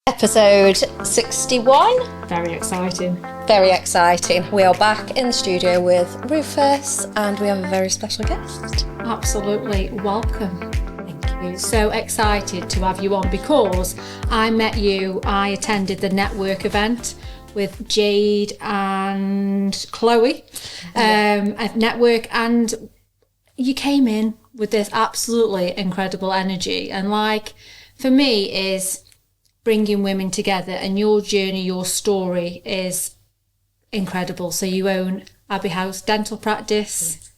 Episode 61. Very exciting. Very exciting. We are back in the studio with Rufus and we have a very special guest. Absolutely. Welcome. Thank you. So excited to have you on because I met you, I attended the network event with Jade and Chloe at network, and you came in with this absolutely incredible energy, and like for me is bringing women together, and your journey, your story is incredible. So you own Abbey House Dental Practice,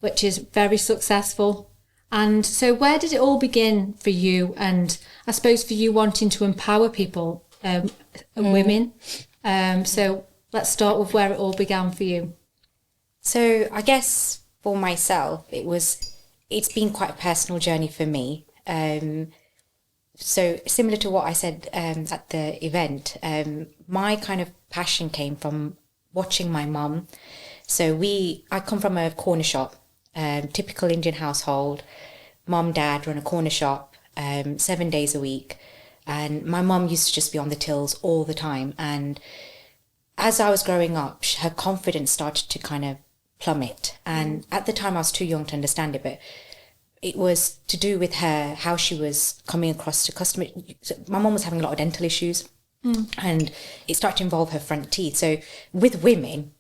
which is very successful. And so where did it all begin for you? And I suppose for you wanting to empower people and women. So let's start with where it all began for you. So I guess for myself, it's been quite a personal journey for me. So similar to what I said at the event, my kind of passion came from watching my mum. So I come from a corner shop, typical Indian household. Mum, dad run a corner shop 7 days a week. And my mum used to just be on the tills all the time. And as I was growing up, her confidence started to kind of plummet. And at the time I was too young to understand it, but it was to do with her, how she was coming across to customer. My mum was having a lot of dental issues and it started to involve her front teeth. So with women,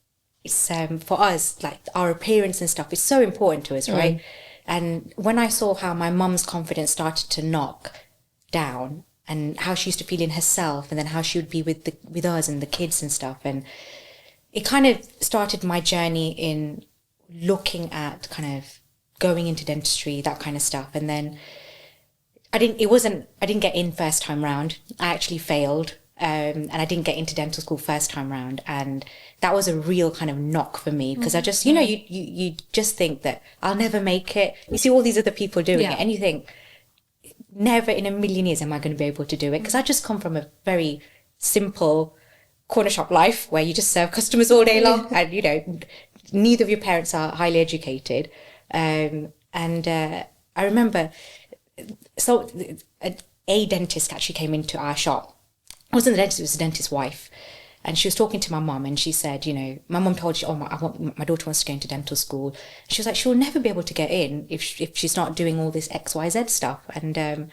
it's for us, like our appearance and stuff is so important to us, right? And when I saw how my mum's confidence started to knock down and how she used to feel in herself and then how she would be with us and the kids and stuff, and it kind of started my journey in looking at kind of going into dentistry, that kind of stuff. And then I didn't get in first time round. I actually failed. And I didn't get into dental school first time round. And that was a real kind of knock for me because I just, you just think that I'll never make it. You see all these other people doing it and you think, never in a million years am I going to be able to do it. Because I just come from a very simple corner shop life where you just serve customers all day long. And, neither of your parents are highly educated. I remember, so a dentist actually came into our shop. It wasn't the dentist, it was the dentist's wife. And she was talking to my mum and she said, my mum told you, my daughter wants to go into dental school. And she was like, she'll never be able to get in if she's not doing all this XYZ stuff. And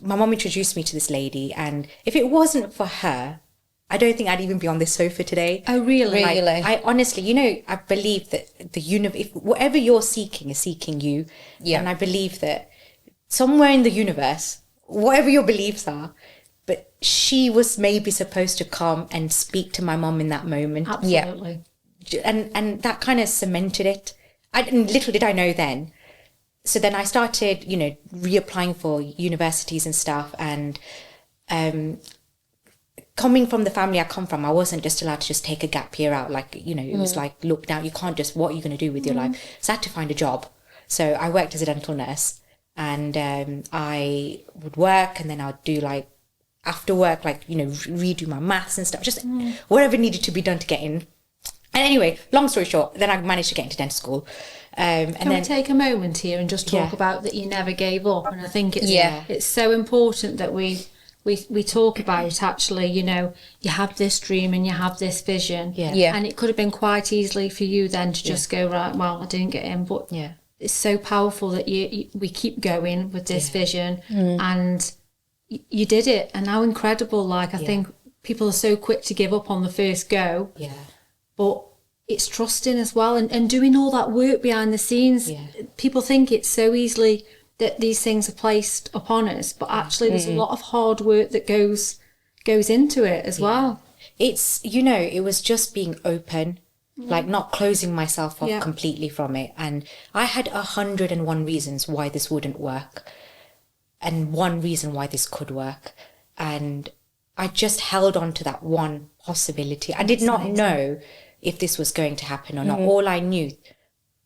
my mum introduced me to this lady. And if it wasn't for her, I don't think I'd even be on this sofa today. Oh, really? I honestly, I believe that the universe, whatever you're seeking is seeking you. Yeah. And I believe that somewhere in the universe, whatever your beliefs are, but she was maybe supposed to come and speak to my mum in that moment. Absolutely. Yeah. And that kind of cemented it. Little did I know then. So then I started, reapplying for universities and stuff. And coming from the family I come from, I wasn't just allowed to just take a gap year out. Like, it was like, look down, you can't just, what are you going to do with your life? So I had to find a job. So I worked as a dental nurse and I would work and then I'd do like, after work, like, redo my maths and stuff, just whatever needed to be done to get in. And anyway, long story short, then I managed to get into dental school. Can we take a moment here and just talk about that you never gave up? And I think it's so important that we talk about it, actually. You have this dream and you have this vision. Yeah. And it could have been quite easily for you then to just go, right, well, I didn't get in. But it's so powerful that we keep going with this vision and you did it. And how incredible. Like, I think people are so quick to give up on the first go. Yeah. But it's trusting as well and doing all that work behind the scenes. Yeah. People think it's so easily that these things are placed upon us, but actually there's a lot of hard work that goes into it as well. It's, it was just being open, like not closing myself off completely from it. And I had 101 reasons why this wouldn't work and one reason why this could work. And I just held on to that one possibility. I did not know if this was going to happen or not. All I knew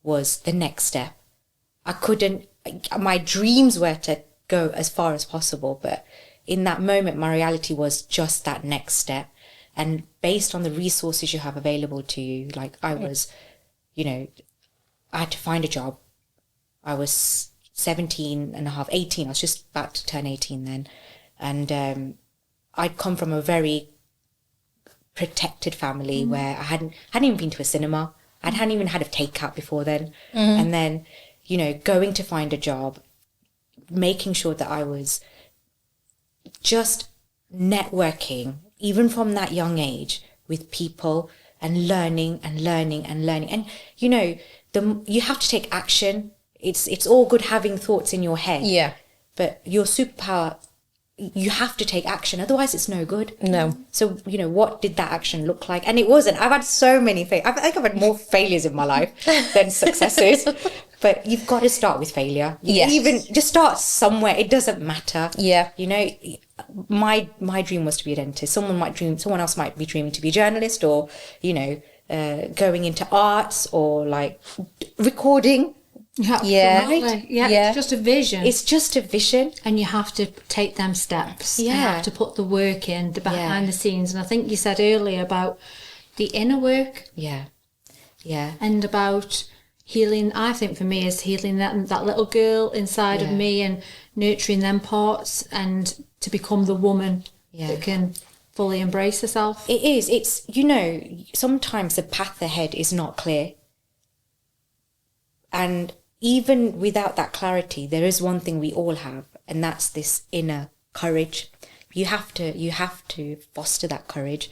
was the next step. My dreams were to go as far as possible, but in that moment, my reality was just that next step. And based on the resources you have available to you, like I was, I had to find a job. I was 17 and a half, 18. I was just about to turn 18 then. And I'd come from a very protected family where I hadn't even been to a cinema. I hadn't even had a takeout before then. And then, you know, going to find a job, making sure that I was just networking, even from that young age, with people and learning. And, you know, you have to take action. It's all good having thoughts in your head. Yeah. But your superpower, you have to take action. Otherwise, it's no good. No. So, you know, what did that action look like? And it wasn't. I've had so many I think I've had more failures in my life than successes. But you've got to start with failure. Yes. Even just start somewhere. It doesn't matter. Yeah. You know, my dream was to be a dentist. Someone else might be dreaming to be a journalist, or, you know, going into arts, or like recording. Yeah. Right? Yeah, Yeah. it's just a vision. It's just a vision. And you have to take them steps. Yeah. You have to put the work in, the behind the scenes. And I think you said earlier about the inner work. Yeah. Yeah. And about healing. I think for me is healing that little girl inside of me, and nurturing them parts, and to become the woman that can fully embrace herself. It is. It's, you know, sometimes the path ahead is not clear. And even without that clarity, there is one thing we all have, and that's this inner courage. You have to foster that courage.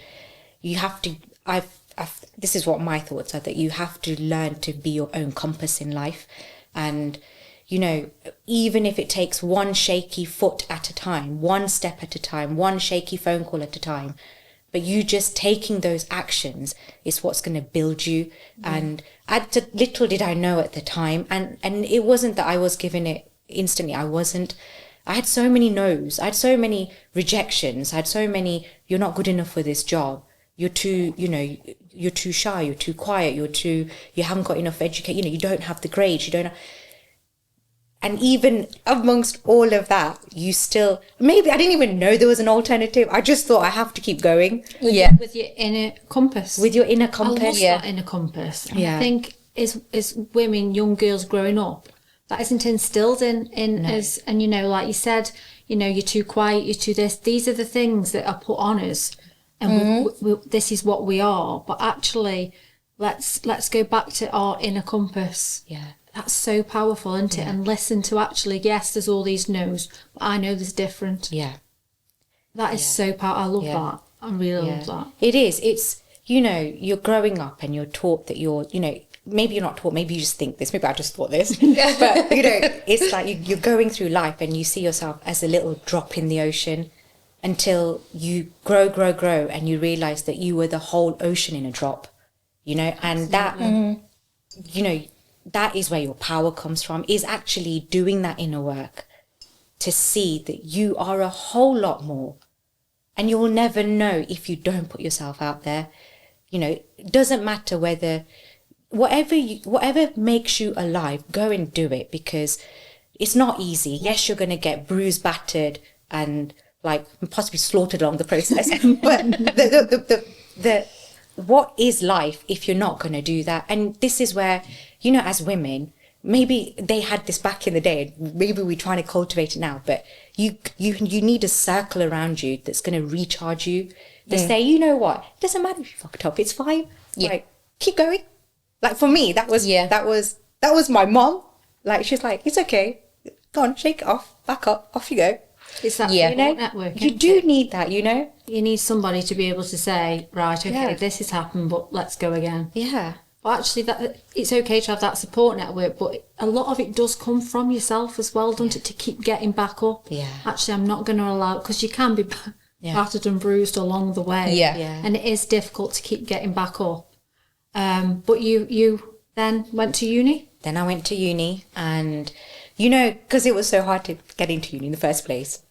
You have to, this is what my thoughts are, that you have to learn to be your own compass in life. And, you know, even if it takes one shaky foot at a time, one step at a time, one shaky phone call at a time, but you just taking those actions is what's going to build you. And little did I know at the time, and it wasn't that I was given it instantly. I wasn't. I had so many no's. I had so many rejections. I had so many, you're not good enough for this job. You're too, you know, you're too shy. You're too quiet. You haven't got enough education. You know, you don't have the grades. You don't have. And even amongst all of that, you still, maybe I didn't even know there was an alternative. I just thought I have to keep going. Yeah. With your inner compass. With your inner compass. I love that inner compass. And I think as women, young girls growing up, that isn't instilled in us. And, you know, like you said, you know, you're too quiet, you're too this. These are the things that are put on us. And this is what we are. But actually, let's go back to our inner compass. Yeah. That's so powerful, isn't it? And listen to actually, yes, there's all these no's, but I know there's different. Yeah. That is so powerful. I love that. I really love that. It is. It's, you know, you're growing up and you're taught that you're, you know, maybe you're not taught, maybe you just think this, maybe I just thought this, but, you know, it's like you're going through life and you see yourself as a little drop in the ocean until you grow, and you realise that you were the whole ocean in a drop, you know, and that, you know, that is where your power comes from, is actually doing that inner work to see that you are a whole lot more. And you will never know if you don't put yourself out there. You know, it doesn't matter whether, whatever makes you alive, go and do it, because it's not easy. Yes, you're going to get bruised, battered, and like possibly slaughtered along the process. But what is life if you're not going to do that? And this is where, you know, as women, maybe they had this back in the day, maybe we're trying to cultivate it now, but you need a circle around you that's going to recharge you, to say, you know what, it doesn't matter if you fucked up, it's fine. Like, keep going. Like for me, that was my mom. Like, she's like, it's okay, go on, shake it off, back up, off you go. It's that you know, network. You do need that, you know. You need somebody to be able to say, right, okay, this has happened, but let's go again. Yeah. But actually, that it's okay to have that support network, but a lot of it does come from yourself as well, doesn't it, to keep getting back up. Yeah. Actually, I'm not going to allow, because you can be battered and bruised along the way. Yeah. And it is difficult to keep getting back up. But you then went to uni? Then I went to uni, and, you know, because it was so hard to get into uni in the first place,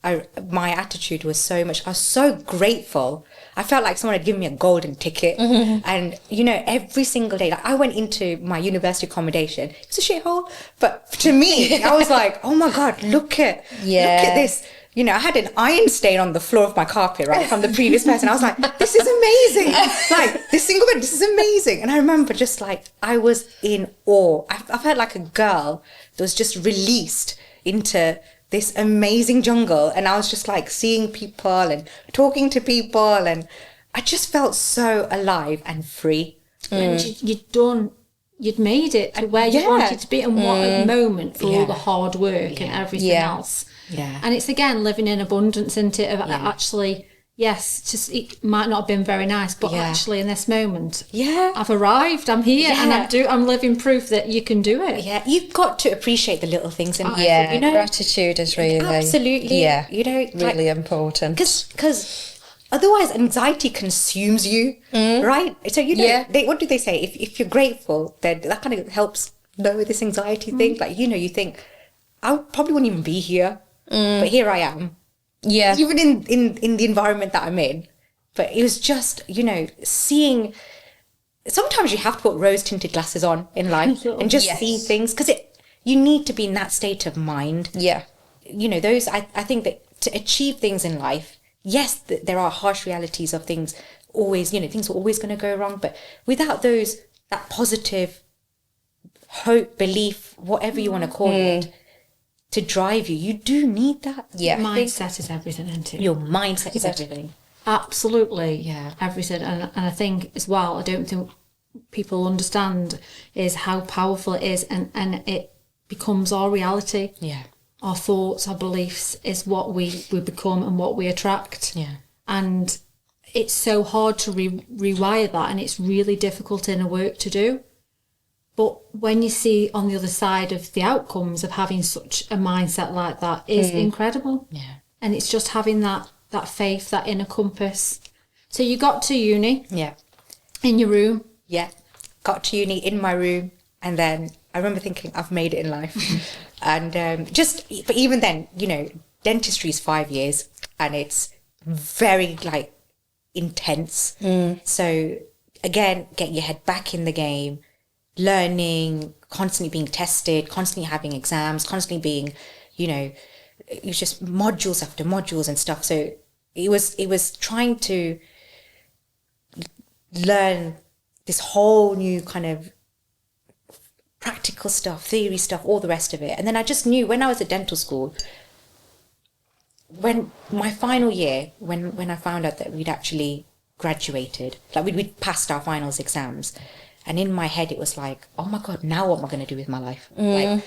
my attitude was so much, I was so grateful. I felt like someone had given me a golden ticket. And, you know, every single day, like I went into my university accommodation, it's a shithole, but to me, I was like, oh my God, look at this. You know, I had an iron stain on the floor of my carpet, right, from the previous person. I was like, this is amazing. Like, this single bed, this is amazing. And I remember just like, I was in awe. I felt like a girl that was just released into this amazing jungle, and I was just like seeing people and talking to people, and I just felt so alive and free. And you'd made it to where you wanted to be, and what a moment for all the hard work and everything else. Yeah. And it's again living in abundance, isn't it? Of actually, yes, just it might not have been very nice, but actually in this moment, I've arrived, I'm here, and I'm living proof that you can do it. Yeah, you've got to appreciate the little things in life. Yeah, you know, gratitude is really absolutely, you know, really important. Because otherwise anxiety consumes you, right? So you know, what do they say? If you're grateful, then that kind of helps lower this anxiety thing. Like, you know, you think I probably wouldn't even be here, but here I am. Yeah, even in the environment that I'm in. But it was just, you know, seeing. Sometimes you have to put rose-tinted glasses on in life and just see things, because you need to be in that state of mind. Yeah, you know, those. I think that to achieve things in life, yes, there are harsh realities of things. Always, you know, things are always going to go wrong. But without those, that positive hope, belief, whatever you want to call it, to drive you do need that. Yeah, mindset is everything, isn't it? Your mindset is everything. Absolutely, everything. And I think as well, I don't think people understand is how powerful it is, and it becomes our reality. Yeah, our thoughts, our beliefs is what we become and what we attract. Yeah, and it's so hard to rewire that, and it's really difficult inner work to do. But when you see on the other side of the outcomes of having such a mindset like that is incredible. Yeah. And it's just having that faith, that inner compass. So you got to uni. Yeah. In your room. Yeah. Got to uni in my room. And then I remember thinking, I've made it in life. And but even then, you know, dentistry is 5 years and it's very like intense. So again, get your head back in the game. Learning, constantly being tested, constantly having exams, constantly being, you know, it was just modules after modules and stuff. So it was trying to learn this whole new kind of practical stuff, theory stuff, all the rest of it. And then I just knew when I was at dental school, when my final year, when I found out that we'd actually graduated, like we'd passed our finals exams. And in my head, it was like, oh my God, now what am I going to do with my life? Like,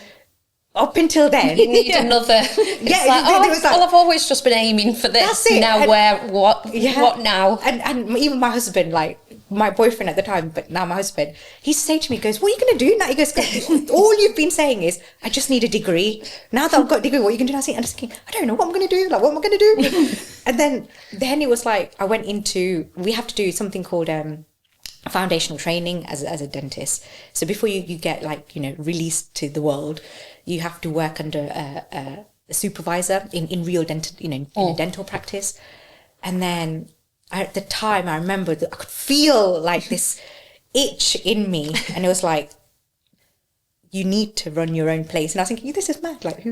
up until then. You need another. It was like, well, I've always just been aiming for this. That's it. Now what now? And even my husband, like my boyfriend at the time, but now my husband, he used to say to me, he goes, what are you going to do now? He goes, all you've been saying is, I just need a degree. Now that I've got a degree, what are you going to do? I was thinking, I don't know what I'm going to do. Like, what am I going to do? And then it was like, I went into, we have to do something called, foundational training as a dentist. So before you get like, you know, released to the world, you have to work under a supervisor in real dental, you know, in a dental practice. And then at the time I remember that I could feel like this itch in me, and it was like, you need to run your own place. And I was thinking, this is mad. Like,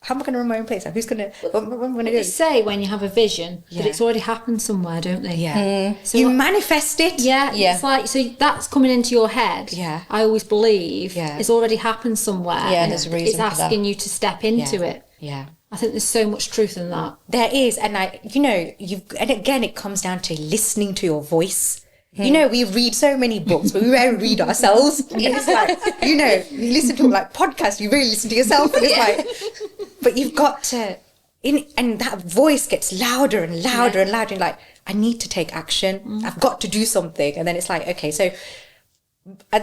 how am I going to run my own place? Like, what am I going to do? They say when you have a vision that it's already happened somewhere, don't they? Yeah. So you manifest it. Yeah. It's like, so that's coming into your head. Yeah. I always believe it's already happened somewhere. Yeah, and there's a reason it's asking you to step into it. Yeah. I think there's so much truth in that. There is. And and again, it comes down to listening to your voice. You know, we read so many books, but we rarely read ourselves. It's like, you know, you listen to like podcasts, you really listen to yourself, and it's like, but you've got to, and that voice gets louder and louder and louder. And like, I need to take action. I've got to do something. And then it's like, okay, so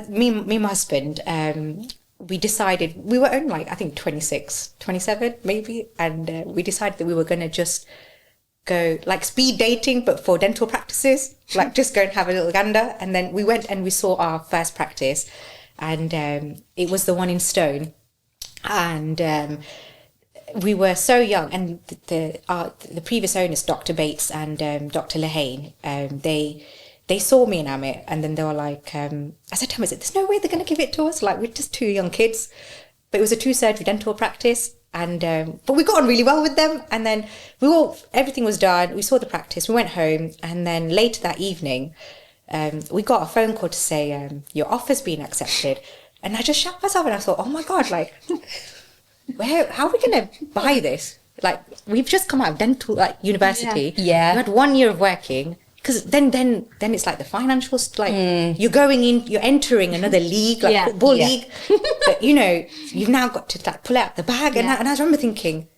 me and my husband, we decided, we were only like, I think 26, 27 maybe. And we decided that we were going to just go like speed dating, but for dental practices, like just go and have a little gander. And then we went and we saw our first practice, and it was the one in Stone. And we were so young, and the previous owners, Dr. Bates and Dr. Lehane, they saw me and Amit, and then they were like, I said to him, there's no way they're going to give it to us. Like, we're just two young kids. But it was a 2-surgery dental practice. And but we got on really well with them, and then everything was done. We saw the practice, we went home, and then later that evening we got a phone call to say your offer's been accepted. And I just shut myself, and I thought, oh my God, like how are we going to buy this? Like, we've just come out of dental university. Yeah. You had 1 year of working. Because then it's like the financials, like you're going in, you're entering another league, like football league. But, you know, you've now got to like pull out the bag. And I remember thinking,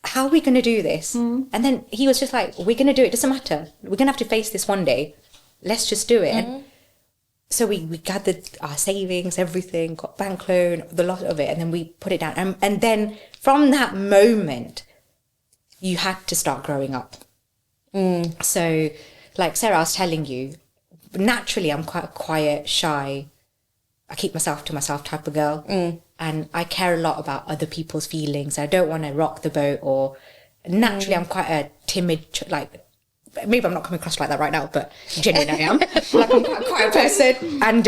how are we going to do this? And then he was just like, we're going to do it. It doesn't matter. We're going to have to face this one day. Let's just do it. And so we gathered our savings, everything, got bank loan, the lot of it. And then we put it down. And then from that moment, you had to start growing up. So, like Sarah, I was telling you, naturally I'm quite a quiet, shy, I keep myself to myself type of girl. And I care a lot about other people's feelings. I don't want to rock the boat, or naturally I'm quite a timid, like, maybe I'm not coming across like that right now, but genuinely I am. Like, I'm quite a quiet person. And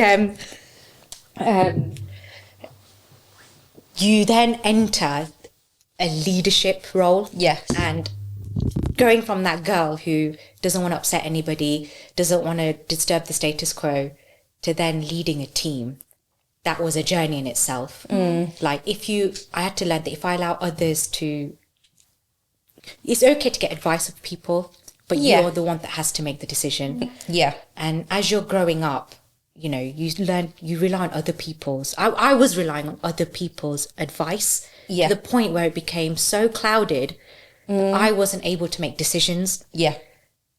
you then enter a leadership role. Yes. And going from that girl who doesn't want to upset anybody, doesn't want to disturb the status quo, to then leading a team, that was a journey in itself. Like, I had to learn that if I allow others to, it's okay to get advice of people, but you're the one that has to make the decision. Yeah. And as you're growing up, you know, you rely on other people's, I was relying on other people's advice, to the point where it became so clouded, I wasn't able to make decisions. Yeah.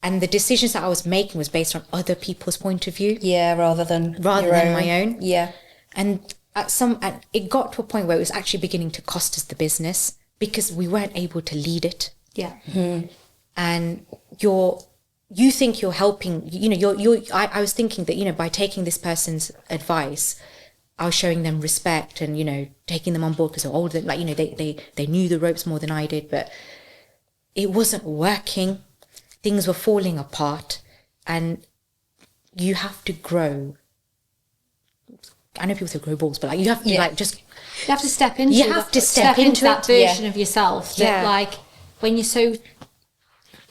And the decisions that I was making was based on other people's point of view. Yeah, rather than my own. Yeah. And it got to a point where it was actually beginning to cost us the business because we weren't able to lead it. Yeah. And you think you're helping, you know, I was thinking that, you know, by taking this person's advice, I was showing them respect and, you know, taking them on board because they're older, like, you know, they knew the ropes more than I did, but it wasn't working. Things were falling apart, and you have to grow. I know people say grow balls, but like, you have to you have to step into that version of yourself that like, when you're so,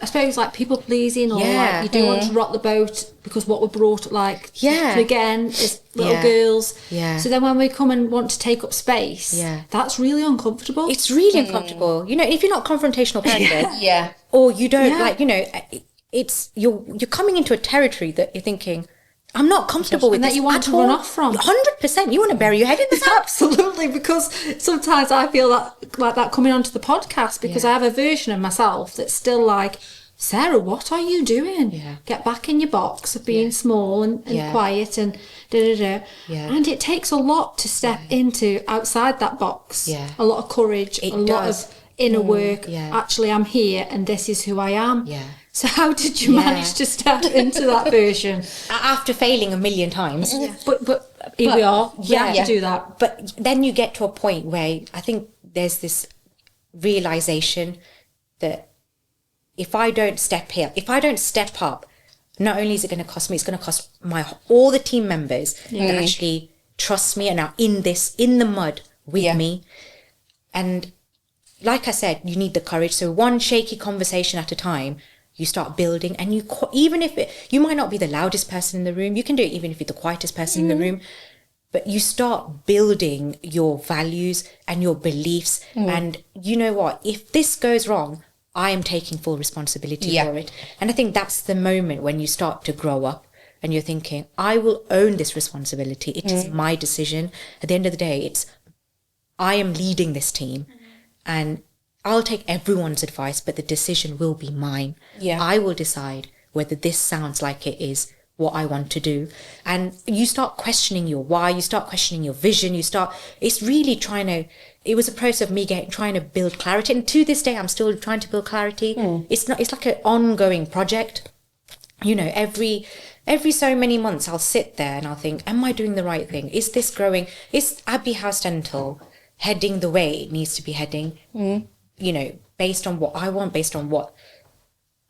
I suppose, like, people pleasing, or like you do want to rock the boat because what we're brought again as little girls. Yeah. So then when we come and want to take up space, that's really uncomfortable. It's really uncomfortable. You know, if you're not a confrontational person, or you don't like, you know, it's you're coming into a territory that you're thinking, I'm not comfortable with, and that you want to run off from. 100%. You want to bury your head in the sand. Absolutely, because sometimes I feel that coming onto the podcast, because I have a version of myself that's still like, Sarah, what are you doing? Yeah. Get back in your box of being small and quiet and da-da-da. Yeah. And it takes a lot to step into outside that box. Yeah. A lot of courage, lot of inner work. Yeah. Actually, I'm here and this is who I am. Yeah. So how did you manage to step into that version? After failing a million times. Yeah. But here we are. We have to do that. But then you get to a point where I think there's this realization that if I don't step up, not only is it going to cost me, it's going to cost all the team members that actually trust me and are in the mud with me. And like I said, you need the courage. So one shaky conversation at a time, you start building, and even if you might not be the loudest person in the room, you can do it even if you're the quietest person in the room, but you start building your values and your beliefs. And you know what? If this goes wrong, I am taking full responsibility for it. And I think that's the moment when you start to grow up and you're thinking, I will own this responsibility. It is my decision. At the end of the day, I am leading this team, and I'll take everyone's advice, but the decision will be mine. Yeah. I will decide whether this sounds like it is what I want to do. And you start questioning your why, you start questioning your vision, it's really it was a process of me trying to build clarity. And to this day, I'm still trying to build clarity. It's like an ongoing project. You know, every so many months, I'll sit there and I'll think, am I doing the right thing? Is this growing? Is Abbey House Dental heading the way it needs to be heading? You know, based on what I want, based on what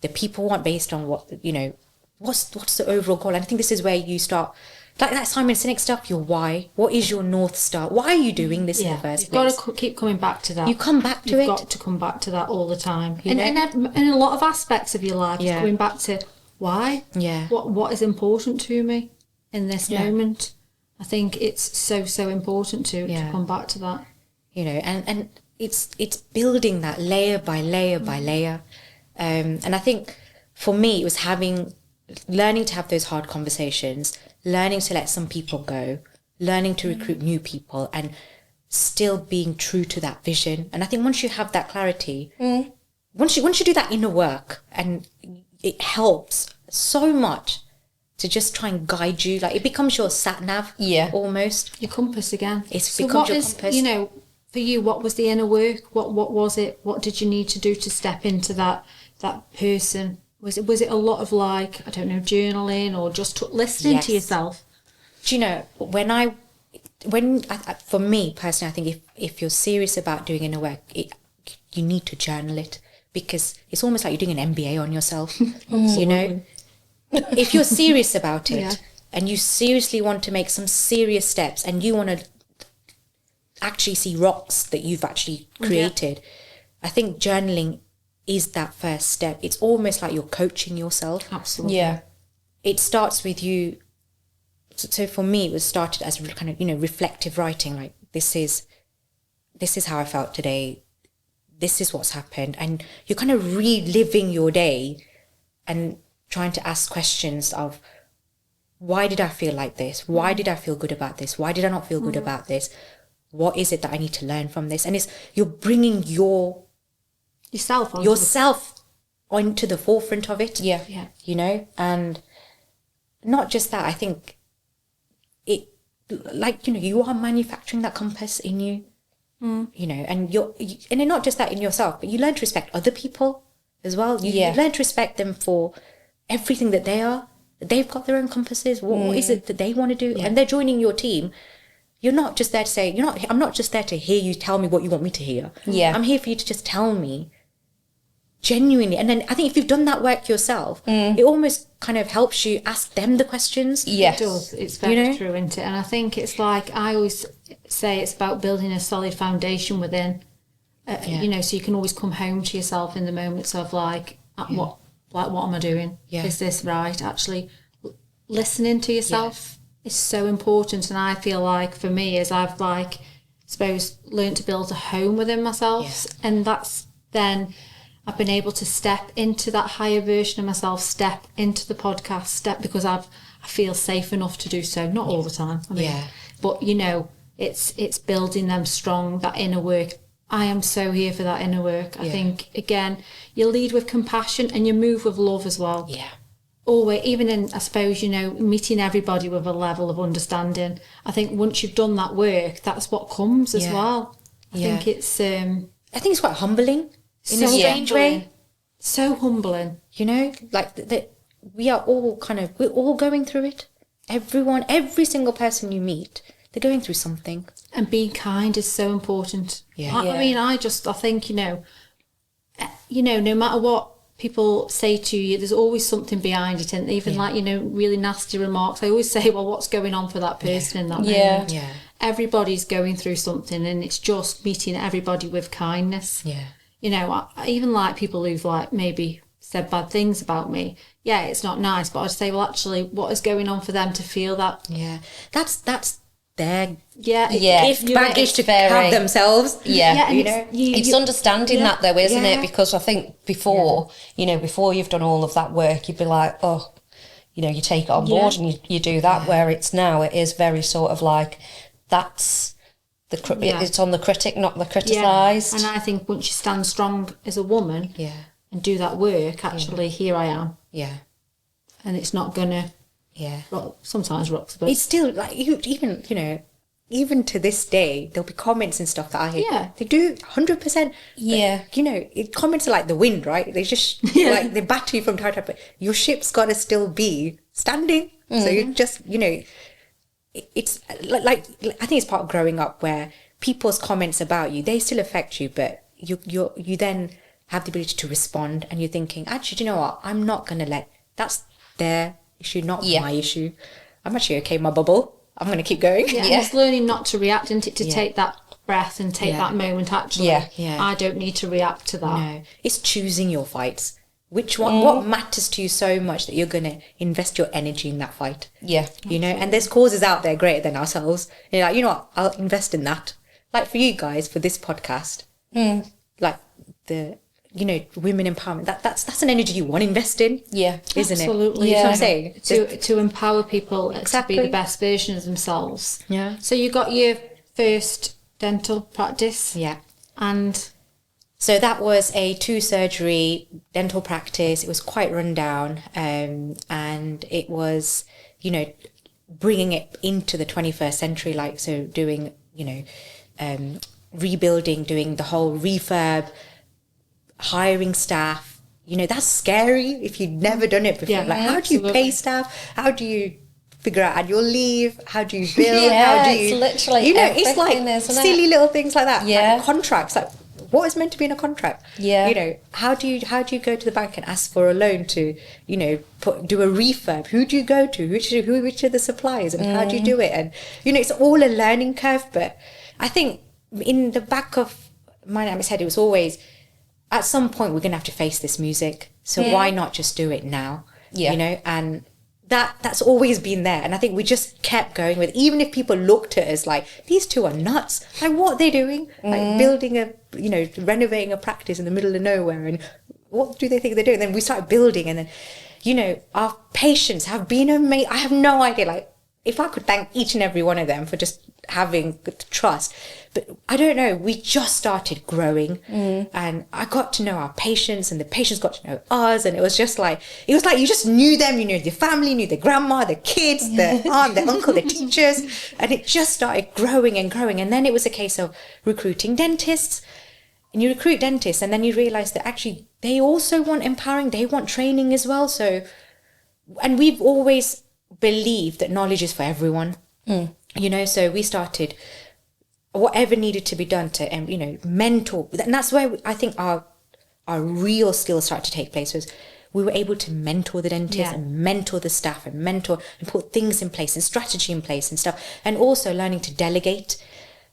the people want, based on what, you know, what's the overall goal? And I think this is where you start, like that Simon Sinek stuff, your why. What is your North Star? Why are you doing this in the first place? You've got to keep coming back to that. You come back to it. You've got to come back to that all the time. And in a lot of aspects of your life, coming back to why. Yeah. What is important to me in this moment? I think it's so important to come back to that. you know, and it's building that layer by layer by layer. And I think for me, it was learning to have those hard conversations, learning to let some people go, learning to recruit new people, and still being true to that vision. And I think once you have that clarity, once you do that inner work, and it helps so much to just try and guide you. Like, it becomes your sat nav, almost. Your compass again. Becomes your compass. You know, for you, what was the inner work? What was it? What did you need to do to step into that person? Was it a lot of, like, I don't know, journaling, or just listening to yourself? Do you know, for me personally, I think if you're serious about doing inner work, you need to journal it, because it's almost like you're doing an MBA on yourself. You know, if you're serious about it and you seriously want to make some serious steps, and you want to actually see rocks that you've actually created, I think journaling is that first step. It's almost like you're coaching yourself. Absolutely. Yeah. It starts with you. So for me, it was started as kind of, you know, reflective writing. Like, this is how I felt today. This is what's happened. And you're kind of reliving your day and trying to ask questions of, why did I feel like this? Why did I feel good about this? Why did I not feel good about this? What is it that I need to learn from this? And you're bringing yourself onto the forefront of it. Yeah. You know, and not just that, I think it, like, you know, you are manufacturing that compass in you, you know, and and not just that in yourself, but you learn to respect other people as well. You learn to respect them for everything that they are. They've got their own compasses. What is it that they want to do? And they're joining your team. You're not just there to say, I'm not just there to hear you tell me what you want me to hear. Yeah. I'm here for you to just tell me genuinely. And then I think if you've done that work yourself, it almost kind of helps you ask them the questions. Yes. It does. It's very true, isn't it? And I think it's like, I always say, it's about building a solid foundation within, you know, so you can always come home to yourself in the moments of like what am I doing? Yeah. Is this right? Actually, listening to yourself is so important. And I feel like for me, as I've like, suppose, learned to build a home within myself, and that's then I've been able to step into that higher version of myself, step into the podcast, because I feel safe enough to do so. Not all the time, I mean, but you know, it's building them strong, that inner work. I am so here for that inner work. I think, again, you lead with compassion and you move with love as well. Yeah. Always, even in, I suppose, you know, meeting everybody with a level of understanding. I think once you've done that work, that's what comes as well. I think it's... I think it's quite humbling in a strange way. So humbling. You know, like we're all going through it. Every single person you meet, they're going through something. And being kind is so important. I mean, I think, you know, no matter what people say to you, there's always something behind it. And even like, you know, really nasty remarks, I always say, well, what's going on for that person in that moment? Yeah. Everybody's going through something, and it's just meeting everybody with kindness. Yeah. You know, I even like people who've like maybe said bad things about me. Yeah, it's not nice, but I'd say, well, actually, what is going on for them to feel that? Yeah. That's their gift baggage to have themselves. Yeah, and you know, it's understanding that though, isn't it? Because I think before you've done all of that work, you'd be like, oh, you know, you take it on board and you do that. Where it is very sort of like, that's it's on the critic, not the criticised. And I think once you stand strong as a woman, and do that work, actually, here I am. Yeah, and it's not gonna. Yeah. Sometimes rocks, but it's still like even to this day, there'll be comments and stuff that I hear. Yeah. They do 100%. Yeah. You know, comments are like the wind, right? They just like they batter you from time to time, but your ship's got to still be standing. So you just, you know, it's like I think it's part of growing up where people's comments about you, they still affect you, but you then have the ability to respond, and you're thinking, actually, do you know what? I'm not going to let that's their issue, not my issue. I'm actually okay in my bubble. I'm going to keep going. Yeah. It's learning not to react, and to take that breath and take that moment. Actually, I don't need to react to that. No, it's choosing your fights. Which one? What matters to you so much that you're going to invest your energy in that fight? Yeah, you know. And there's causes out there greater than ourselves. You're like, you know what? I'll invest in that. like for you guys, for this podcast, like the, you know, women empowerment, that's an energy you want to invest in. Yeah. Isn't Absolutely. it? Yeah. That's what I'm saying. To empower people Exactly. to be the best version of themselves. Yeah. So you got your first dental practice. Yeah. And so that was a 2-surgery dental practice. It was quite run down, and it was, you know, bringing it into the 21st century, like, so doing, you know, rebuilding, doing the whole refurb, hiring staff. You know, that's scary if you've never done it before. Yeah, like, how do you absolutely. pay staff? How do you figure out annual leave? How do you bill? Yeah, How do you, it's literally you know, it's like everything, isn't it? silly little things like that. Yeah. Like contracts, like what is meant to be in a contract? Yeah. You know, how do you go to the bank and ask for a loan to, you know, do a refurb? Who do you go to? Which are the suppliers, and how do you do it? And, you know, it's all a learning curve. But I think in the back of my head, it was always, at some point we're going to have to face this music. So why not just do it now? Yeah. You know, and that's always been there. And I think we just kept going with, even if people looked at us like, these two are nuts. Like, what are they doing? Like building renovating a practice in the middle of nowhere. And what do they think they're doing? Then we started building, and then, you know, our patients have been amazing. I have no idea, like, if I could thank each and every one of them for just having the trust. But I don't know, we just started growing, and I got to know our patients, and the patients got to know us, and it was like you just knew them, you knew their family, knew their grandma, their kids, their aunt, their uncle, their teachers, and it just started growing and growing. And then it was a case of recruiting dentists, and you recruit dentists, and then you realize that actually they also want empowering, they want training as well. So, and we've always believed that knowledge is for everyone, you know, so we started whatever needed to be done to, you know, mentor. And that's where I think our real skills started to take place, was we were able to mentor the dentists and mentor the staff and mentor and put things in place and strategy in place and stuff. And also learning to delegate,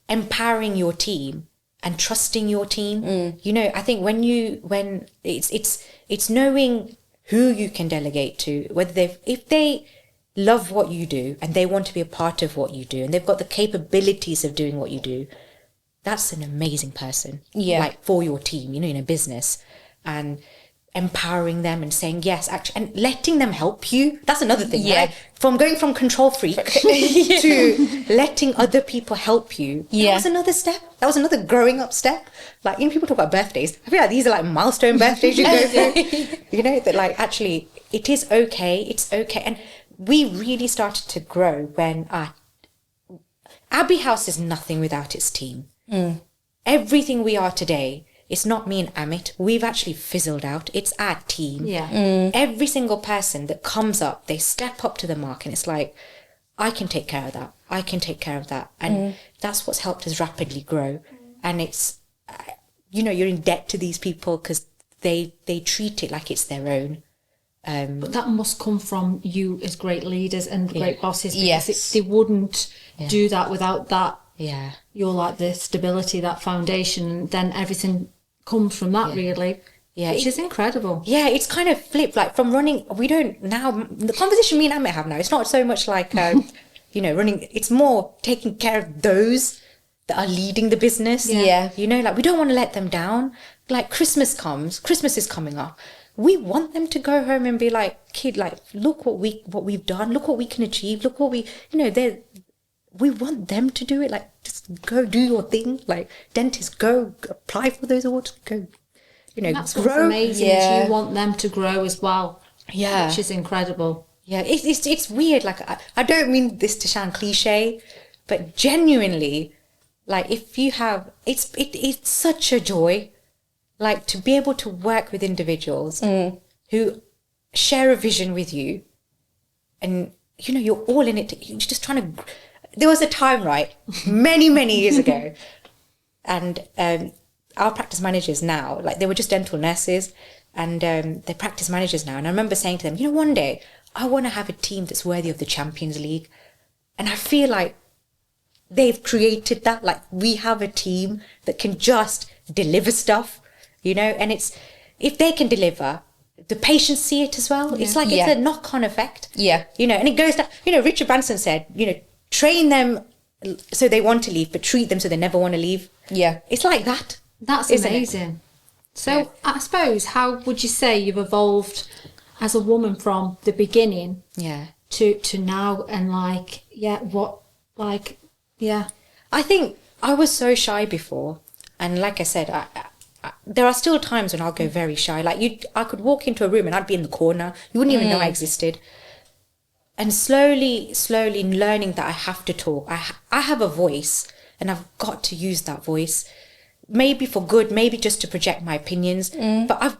empowering your team and trusting your team. You know, I think when it's knowing who you can delegate to, whether if they love what you do and they want to be a part of what you do and they've got the capabilities of doing what you do, that's an amazing person. Like, for your team, you know, in a business. And empowering them and saying yes, actually, and letting them help you. That's another thing, right? From going from control freak to letting other people help you. That was another step. That was another growing up step. Like, you know, people talk about birthdays. I feel like these are like milestone birthdays you go through. You know, that like, actually, it is okay. It's okay. And we really started to grow when Abbey House is nothing without its team. Everything we are today, it's not me and Amit. We've actually fizzled out. It's our team. Every single person that comes up, they step up to the mark, and it's like, I can take care of that. I can take care of that. And that's what's helped us rapidly grow. And it's, you know, you're in debt to these people because they treat it like it's their own. But that must come from you as great leaders and great bosses, because they wouldn't do that without that. You're like the stability, that foundation, then everything comes from that, really. Which is incredible. It's kind of flipped, like from running, we don't now, the conversation me and Amit have now, it's not so much like, you know, running, it's more taking care of those that are leading the business. You know, like, we don't want to let them down. Like, Christmas is coming up. We want them to go home and be like, kid, like, look what we've done, look what we can achieve, look what we, you know, we want them to do it. Like, just go do your thing. Like, dentists, go apply for those awards, go, you know, and that's grow. what's amazing, is you want them to grow as well. Which is incredible. It's weird. Like, I don't mean this to sound cliche, but genuinely, like, if you have, it's such a joy. Like, to be able to work with individuals who share a vision with you, and, you know, you're all in it. You're just trying to. There was a time, right, many years ago, and our practice managers now, like, they were just dental nurses, and they're practice managers now. And I remember saying to them, you know, one day I want to have a team that's worthy of the Champions League, and I feel like they've created that. Like, we have a team that can just deliver stuff. You know, and it's, if they can deliver, the patients see it as well. It's like, it's a knock-on effect. You know, and it goes down, you know, Richard Branson said, you know, train them so they want to leave, but treat them so they never want to leave. Yeah. It's like that. That's amazing. So I suppose, how would you say you've evolved as a woman from the beginning to now, and I think I was so shy before, and like I said, I there are still times when I'll go very shy. Like I could walk into a room and I'd be in the corner. You wouldn't even know I existed. And slowly learning that I have to talk. I have a voice, and I've got to use that voice. Maybe for good, maybe just to project my opinions. But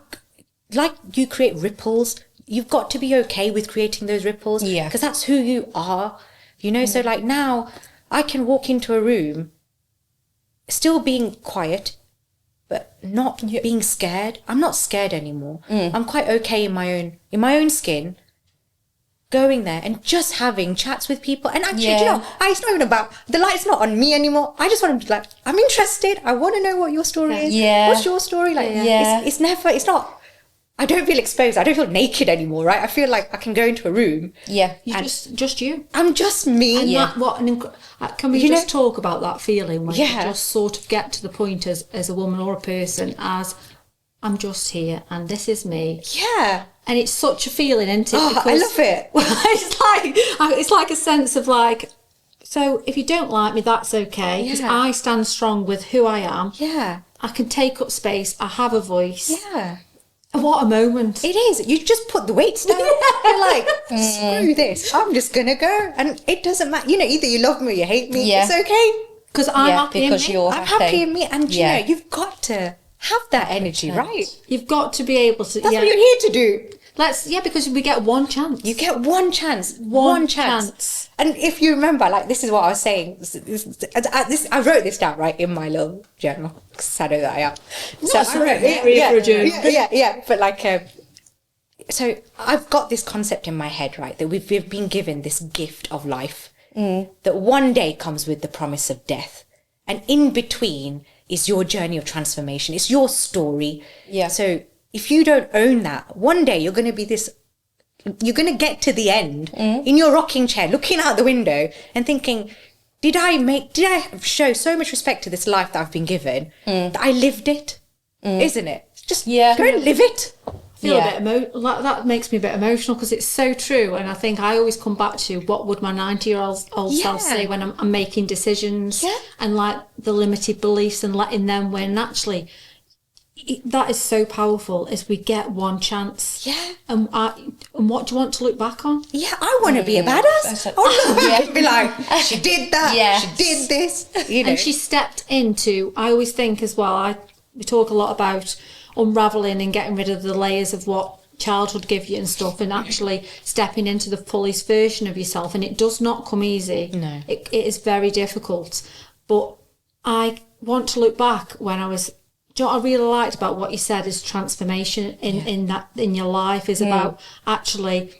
like you create ripples, you've got to be okay with creating those ripples. Yeah. Because that's who you are, you know? So like now I can walk into a room still being quiet, but not being scared. I'm not scared anymore. I'm quite okay in my own skin, going there and just having chats with people. And actually, you know, it's not even about, the light's not on me anymore. I just want to be like, I'm interested. I want to know what your story is. Yeah. What's your story? Like, it's not, I don't feel exposed. I don't feel naked anymore, right? I feel like I can go into a room. Yeah. Just you. I'm just me. And can we just talk about that feeling when you just sort of get to the point as a woman or a person as, I'm just here and this is me. Yeah. And it's such a feeling, isn't it? Oh, I love it. It's like a sense of like, so if you don't like me, that's okay. Because I stand strong with who I am. Yeah. I can take up space. I have a voice. Yeah. And what a moment. It is. You just put the weights down. You're like, screw this. I'm just going to go. And it doesn't matter. You know, either you love me or you hate me. Yeah. It's okay. Because I'm happy in me. I'm happy in me. And, you know, you've got to have that energy, right? You've got to be able to. That's what you're here to do. Because we get one chance. You get one chance. One chance. And if you remember, like, this is what I was saying. I wrote this down, right, in my little journal. Because I know that I am. So I wrote it. Yeah. But like, so I've got this concept in my head, right, that we've been given this gift of life. That one day comes with the promise of death. And in between is your journey of transformation. It's your story. Yeah. So if you don't own that, one day you're going to be you're going to get to the end in your rocking chair, looking out the window and thinking, did I show so much respect to this life that I've been given that I lived it? Isn't it? Just go and live it. I feel a bit that makes me a bit emotional because it's so true. And I think I always come back to what would my 90-year-old self say when I'm making decisions and like the limited beliefs and letting them win. Actually, that is so powerful as we get one chance. Yeah. And what do you want to look back on? Yeah, I want to be a badass. I want to look back and be like, she did that, she did this. You know. And she stepped into, I always think as well, we talk a lot about unravelling and getting rid of the layers of what childhood give you and stuff, and actually stepping into the fullest version of yourself. And it does not come easy. No. It is very difficult. But I want to look back when I was... Do you know what I really liked about what you said is transformation in your life is about actually,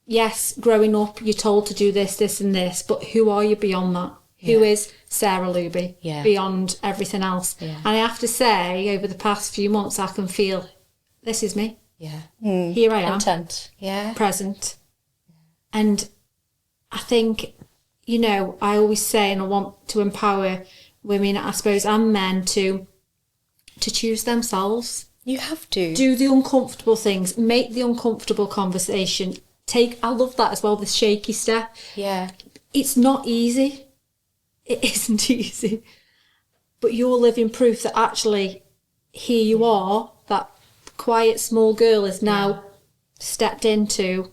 yes, growing up, you're told to do this, this and this, but who are you beyond that? Yeah. Who is Sarah Luby beyond everything else? Yeah. And I have to say, over the past few months, I can feel this is me. Yeah. Here I am. Content. Yeah. Present. And I think, you know, I always say, and I want to empower women, I suppose, and men to choose themselves. You have to. Do the uncomfortable things. Make the uncomfortable conversation. I love that as well, the shaky step. Yeah. It's not easy. It isn't easy. But you're living proof that actually here you are, that quiet small girl is now stepped into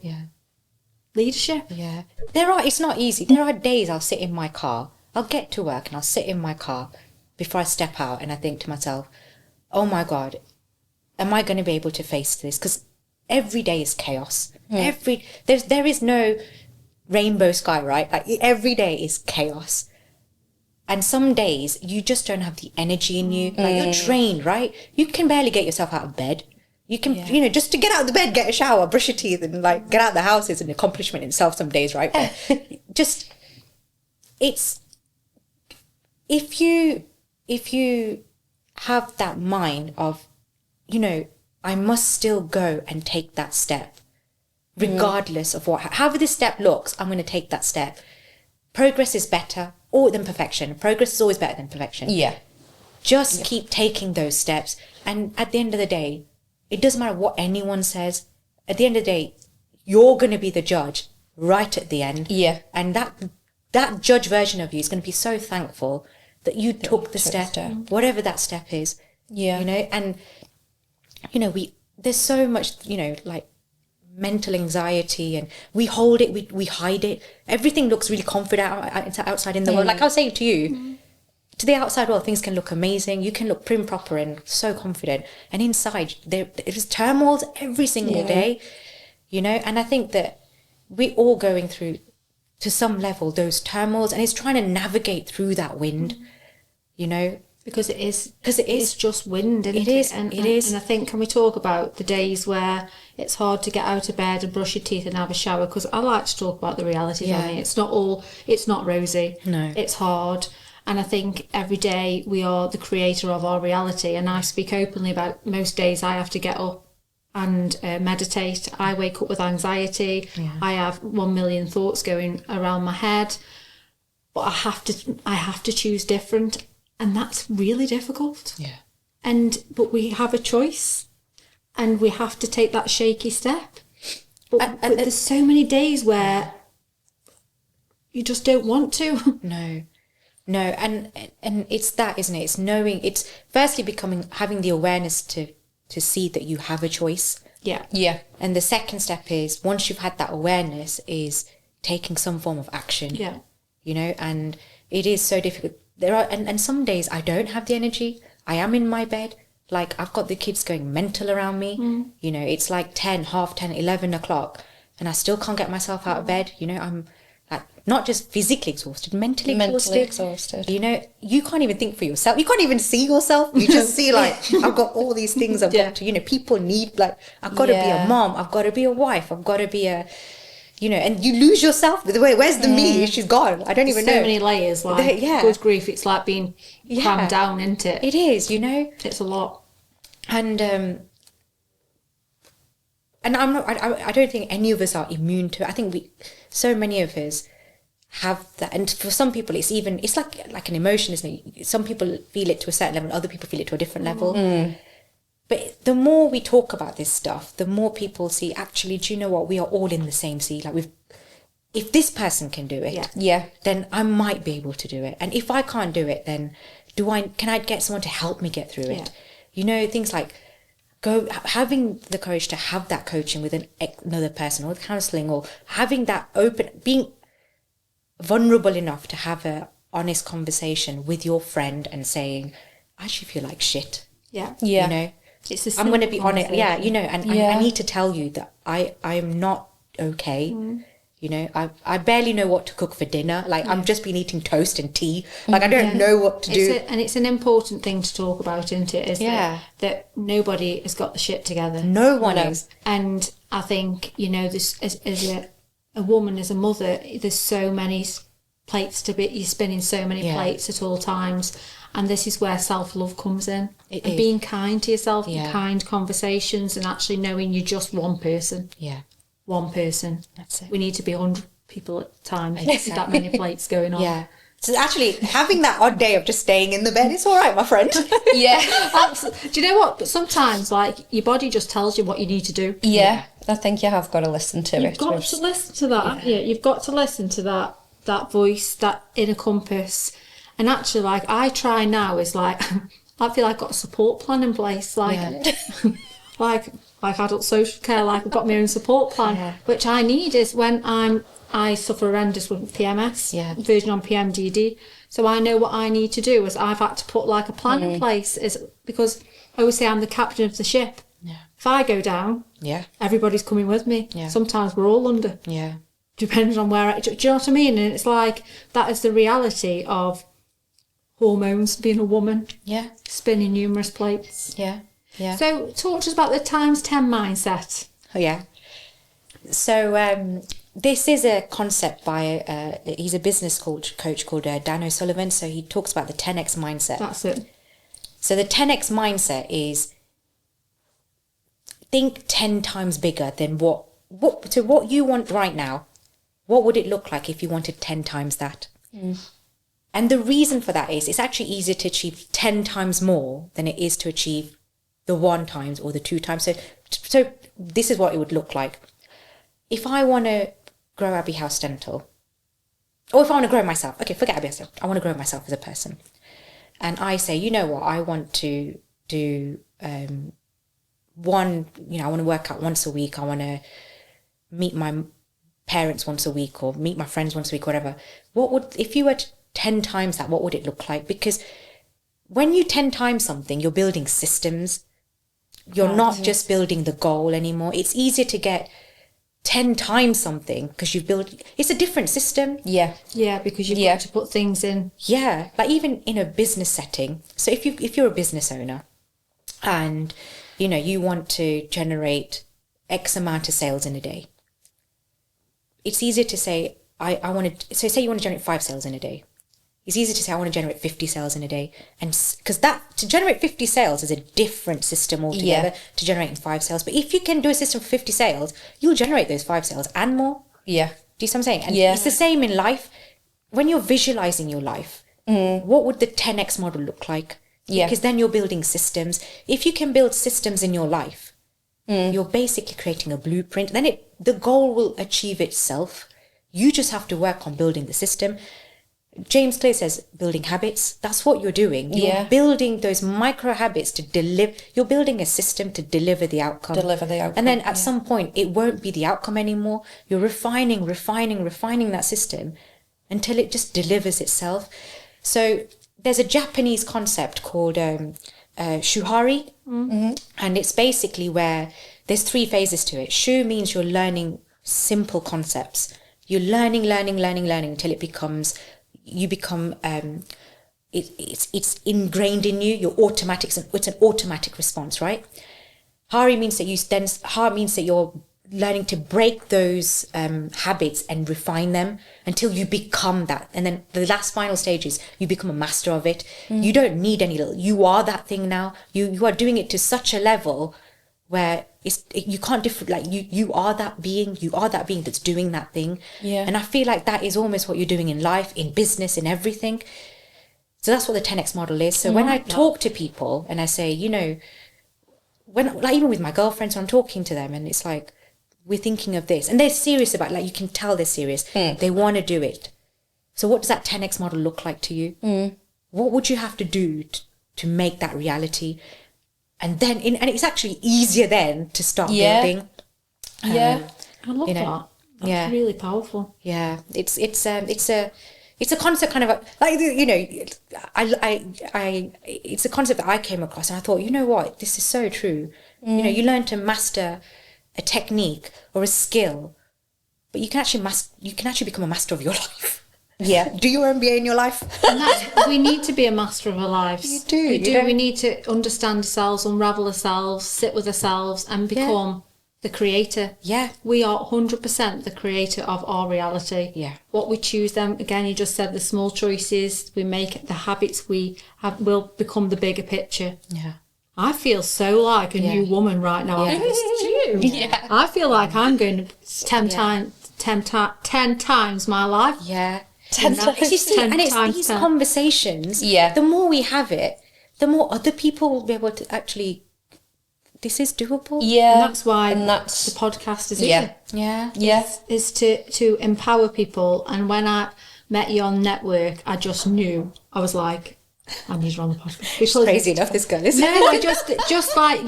leadership. Yeah. It's not easy. There are days I'll sit in my car. I'll get to work and I'll sit in my car before I step out and I think to myself, oh my God, am I going to be able to face this? Because every day is chaos. There is no rainbow sky, right? Like every day is chaos. And some days you just don't have the energy in you. Like you're drained, right? You can barely get yourself out of bed. You can, you know, just to get out of the bed, get a shower, brush your teeth and like get out of the house is an accomplishment in itself some days, right? But just, if you have that mind of, you know, I must still go and take that step, regardless of however this step looks, I'm going to take that step. progress is better than perfection. Progress is always better than perfection. Yeah. Just keep taking those steps. And at the end of the day, it doesn't matter what anyone says. At the end of the day, you're going to be the judge right at the end. Yeah. And that judge version of you is going to be so thankful that you took the step, whatever that step is. Yeah. You know, and, you know, there's so much, you know, like mental anxiety, and we hold it, we hide it. Everything looks really confident outside in the world. Like I was saying to you, to the outside world, things can look amazing. You can look prim, proper, and so confident. And inside, there is turmoil every single day, you know. And I think that we're all going through, to some level, those turmoils, and it's trying to navigate through that wind, you know. Because it is just wind, isn't it? It is. And I think, can we talk about the days where it's hard to get out of bed and brush your teeth and have a shower? Because I like to talk about the realities of it. It's not rosy. No. It's hard. And I think every day we are the creator of our reality. And I speak openly about most days I have to get up and meditate. I wake up with anxiety. Yeah. I have 1 million thoughts going around my head. But I have to choose different. And that's really difficult. Yeah. But we have a choice, and we have to take that shaky step. But there's so many days where you just don't want to. No, and it's that, isn't it? It's knowing. It's firstly having the awareness to see that you have a choice. Yeah. Yeah. And the second step is, once you've had that awareness, is taking some form of action. Yeah. You know, and it is so difficult. There are, and some days I don't have the energy. I am in my bed. Like, I've got the kids going mental around me. You know, it's like 10, half 10, 11 o'clock, and I still can't get myself out of bed. You know, I'm like, not just physically exhausted, mentally exhausted. You know, you can't even think for yourself. You can't even see yourself. You just see, like, I've got all these things I've got to, you know, people need, like, I've got to be a mom. I've got to be a wife. I've got to be a... You know, and you lose yourself. Where's the me? She's gone. I don't even know. So many layers. Like, good grief, it's like being crammed down, isn't it? It is, you know. It's a lot. And I'm not. I don't think any of us are immune to it. I think so many of us have that. And for some people, it's like an emotion, isn't it? Some people feel it to a certain level, other people feel it to a different level. But the more we talk about this stuff, the more people see, actually, do you know what? We are all in the same sea. Like, if this person can do it, then I might be able to do it. And if I can't do it, then can I get someone to help me get through it? You know, things like having the courage to have that coaching with another person, or counselling, or having that being vulnerable enough to have a honest conversation with your friend and saying, I actually feel like shit. Yeah. You know? I'm going to be honest, you know, and I need to tell you that I'm not okay. You know, I barely know what to cook for dinner. Like, I've just been eating toast and tea. Like, I don't know what to do. And it's an important thing to talk about, isn't it? Is that nobody has got the shit together. No one is. And I think, you know, this as a woman, as a mother, there's so many plates to be. You're spinning so many plates at all times. And this is where self-love comes in. And being kind to yourself, and kind conversations, and actually knowing you're just one person. Yeah. One person. That's it. We need to be 100 people at a time. Exactly. That many plates going on. Yeah. So actually, having that odd day of just staying in the bed, it's all right, my friend. Absolutely. Do you know what? But sometimes, like, your body just tells you what you need to do. Yeah. I think you have got to listen to it. You've got to listen to that. Yeah. You've got to listen to that voice, that inner compass. And actually, like, I try now is like, I feel like I've got a support plan in place. Like, like adult social care, like I've got my own support plan, which I need is when I suffer horrendous with PMS, version on PMDD. So I know what I need to do is I've had to put like a plan in place because I always say I'm the captain of the ship. Yeah. If I go down, everybody's coming with me. Yeah. Sometimes we're all under. Yeah. Depends on where, do you know what I mean? And it's like, that is the reality of hormones, being a woman, spinning numerous plates. So talk to us about the times 10 mindset. So this is a concept by he's a business coach called Dan O'Sullivan. So he talks about the 10x mindset. That's it. So the 10x mindset is think 10 times bigger than what you want right now. what would it look like if you wanted 10 times that? And the reason for that is it's actually easier to achieve 10 times more than it is to achieve the 1 times or the 2 times. So this is what it would look like. If I want to grow Abbey House Dental, or if I want to grow myself, okay, forget Abbey House Dental, I want to grow myself as a person. And I say, you know what, I want to do I want to work out once a week. I want to meet my parents once a week or meet my friends once a week, whatever. If you were 10 times that, what would it look like? Because when you 10 times something, you're building systems. You're not just building the goal anymore. It's easier to get 10 times something because it's a different system. Yeah, because you've got to put things in. Yeah, like even in a business setting. So if you're a business owner and, you want to generate X amount of sales in a day, it's easier to say, say you want to generate 5 sales in a day. It's easier to say, I want to generate 50 sales in a day. And because to generate 50 sales is a different system altogether to generating 5 sales. But if you can do a system for 50 sales, you'll generate those 5 sales and more. Yeah. Do you see what I'm saying? And it's the same in life. When you're visualizing your life, what would the 10x model look like? Yeah. Because then you're building systems. If you can build systems in your life, you're basically creating a blueprint. Then the goal will achieve itself. You just have to work on building the system. James Clear says building habits. That's what you're doing. You're building those micro habits to deliver. You're building a system to deliver the outcome. And then at some point, it won't be the outcome anymore. You're refining that system until it just delivers itself. So there's a Japanese concept called shuhari. And it's basically where there's 3 phases to it. Shu means you're learning simple concepts. You're learning until it becomes... it's ingrained in you. You're automatic. It's an automatic response, right? Hari means that you're learning to break those habits and refine them until you become that. And then the last final stage is you become a master of it. You don't need any little. You are that thing now. You are doing it to such a level where you can't differ. Like you are that being. You are that being that's doing that thing. Yeah. And I feel like that is almost what you're doing in life, in business, in everything. So that's what the 10x model is. So when I talk to people and I say, even with my girlfriends, when I'm talking to them, and it's like, we're thinking of this, and they're serious about it, like you can tell they're serious. They want to do it. So what does that 10x model look like to you? What would you have to do to make that reality? And then, and it's actually easier then to start building. I love that. That's really powerful. Yeah, it's a concept kind of like it's a concept that I came across, and I thought, you know what, this is so true. You learn to master a technique or a skill, but you can actually become a master of your life. Yeah. Do your MBA in your life. And we need to be a master of our lives. You do. We do. We need to understand ourselves, unravel ourselves, sit with ourselves, and become the creator. Yeah. We are 100% the creator of our reality. Yeah. What we choose then, again, you just said the small choices we make, the habits we have will become the bigger picture. Yeah. I feel so like a new woman right now. Yeah. Yeah. I feel like I'm going to 10 times my life. Yeah. 10 times. You see, and it's these conversations, the more we have it, the more other people will be able to actually, this is doable. Yeah. And that's why the podcast is here. Yeah. Is to empower people. And when I met you on Network, I just knew, I was like, I need to run the podcast. Because crazy enough, this girl is. No, just like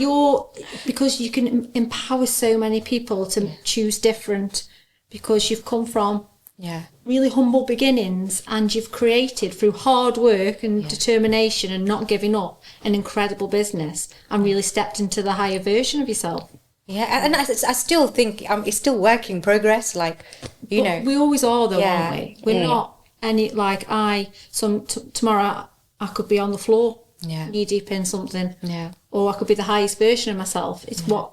because you can empower so many people to choose different, because you've come from really humble beginnings, and you've created through hard work and determination and not giving up an incredible business, and really stepped into the higher version of yourself. Yeah, and I still think it's still work in progress. Like, you know, we always are, though, aren't we? We're not like tomorrow I could be on the floor, knee deep in something, or I could be the highest version of myself. It's what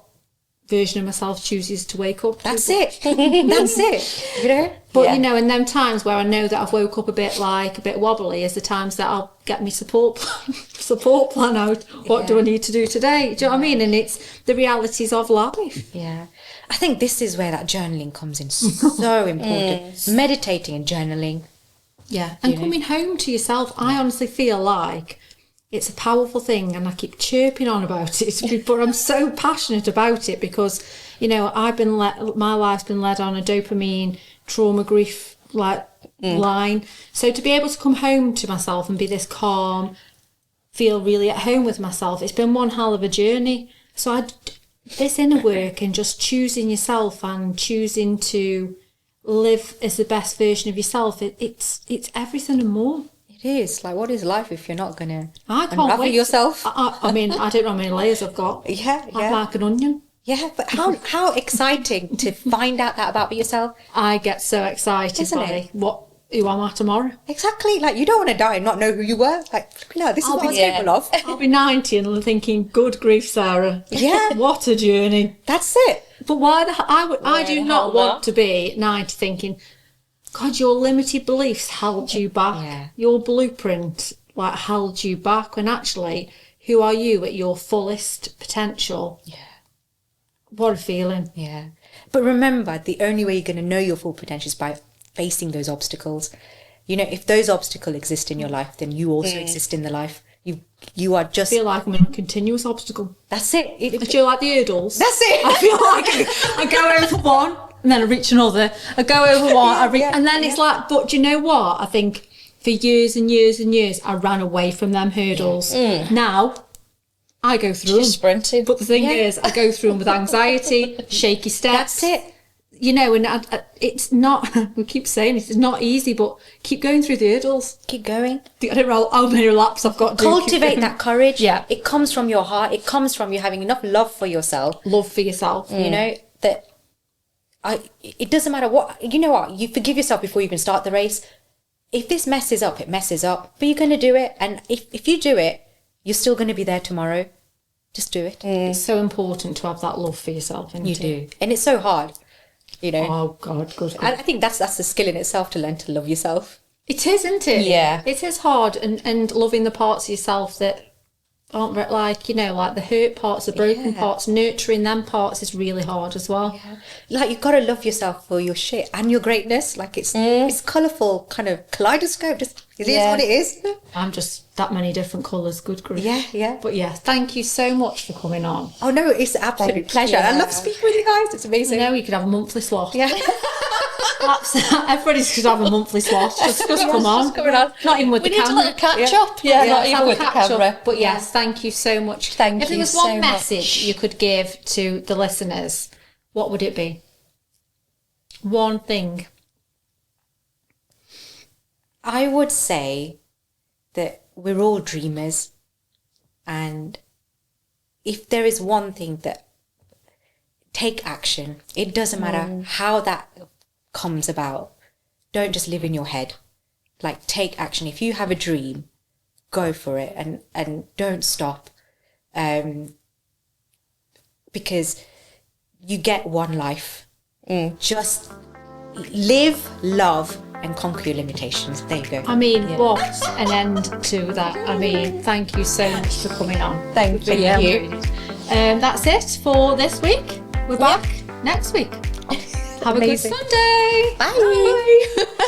version of myself chooses to wake up. That's it. That's it. You know? But, you know, and them times where I know that I've woke up a bit wobbly is the times that I'll get me support plan out. What do I need to do today? Do you know what I mean? And it's the realities of life. Yeah. I think this is where that journaling comes in so important. Meditating and journaling. Yeah. And coming home to yourself, I honestly feel like it's a powerful thing, and I keep chirping on about it, but I'm so passionate about it because, you know, my life's been led on a dopamine, trauma, grief line. So to be able to come home to myself and be this calm, feel really at home with myself, it's been one hell of a journey. So this inner work and just choosing yourself and choosing to live as the best version of yourself, it's everything and more. It is. Like, what is life if you're not going to unravel yourself? I mean, I don't know how many layers I've got. Yeah. I'm like an onion. Yeah, but how exciting to find out that about yourself. I get so excited, Isn't by it? who am I tomorrow? Exactly. Like, you don't want to die and not know who you were. Like, no, this is what I was capable of. I'll be 90 and thinking, good grief, Sarah. Yeah. What a journey. That's it. But I do not want to be 90 thinking, God, your limited beliefs held you back. Yeah. Your blueprint held you back. When actually, who are you at your fullest potential? Yeah. What a feeling. Yeah. But remember, the only way you're going to know your full potential is by facing those obstacles. You know, if those obstacles exist in your life, then you also exist in the life. You are just... I feel like I'm in a continuous obstacle. That's it. Do you like the hurdles? That's it. I feel like I go over one and then I reach another. I go over one, and then it's like, but do you know what? I think for years and years and years, I ran away from them hurdles. Now, I go through them. Sprinting. But the thing is, I go through them with anxiety, shaky steps. That's it. You know, and it's not, we keep saying it's not easy, but keep going through the hurdles. Keep going. I don't know how many laps I've got to do. Cultivate that courage. Yeah. It comes from your heart. It comes from you having enough love for yourself. Love for yourself. You know, that it doesn't matter what, you know what, you forgive yourself before you even start the race. If this messes up, it messes up, but you're going to do it. And if you do it, you're still going to be there tomorrow. Just do it. It's so important to have that love for yourself. You do. And it's so hard, you know. Oh, God, good. I think that's a skill in itself, to learn to love yourself. It is, isn't it? Yeah. It is hard, and loving the parts of yourself that aren't like, you know, like the hurt parts, the broken parts, nurturing them parts is really hard as well. Yeah. Like, you've got to love yourself for your shit and your greatness. Like, it's colourful, kind of kaleidoscope. Just, it is what it is. I'm just that many different colours, good grief. Yeah. But yeah, thank you so much for coming on. Oh, no, it's an absolute pleasure. I love speaking with you guys. It's amazing. You know, you could have a monthly slot. Yeah. Everybody should have a monthly slot. Just come on. Not even with the camera. We need a little catch up. Yeah, not even with the camera. But yes, thank you so much. Thank if you there was so one message much. you could give to the listeners, what would it be? One thing. I would say that we're all dreamers, and if there is one thing, that take action. It doesn't matter how that comes about. Don't just live in your head. Like, take action. If you have a dream, go for it, and don't stop, because you get one life. Just live, love, and conquer your limitations. There you go. I mean, what an end to that. I mean, thank you so much for coming on. Thank you. That's it for this week. We're back next week. Have a good Amazing. Sunday. Bye. Bye.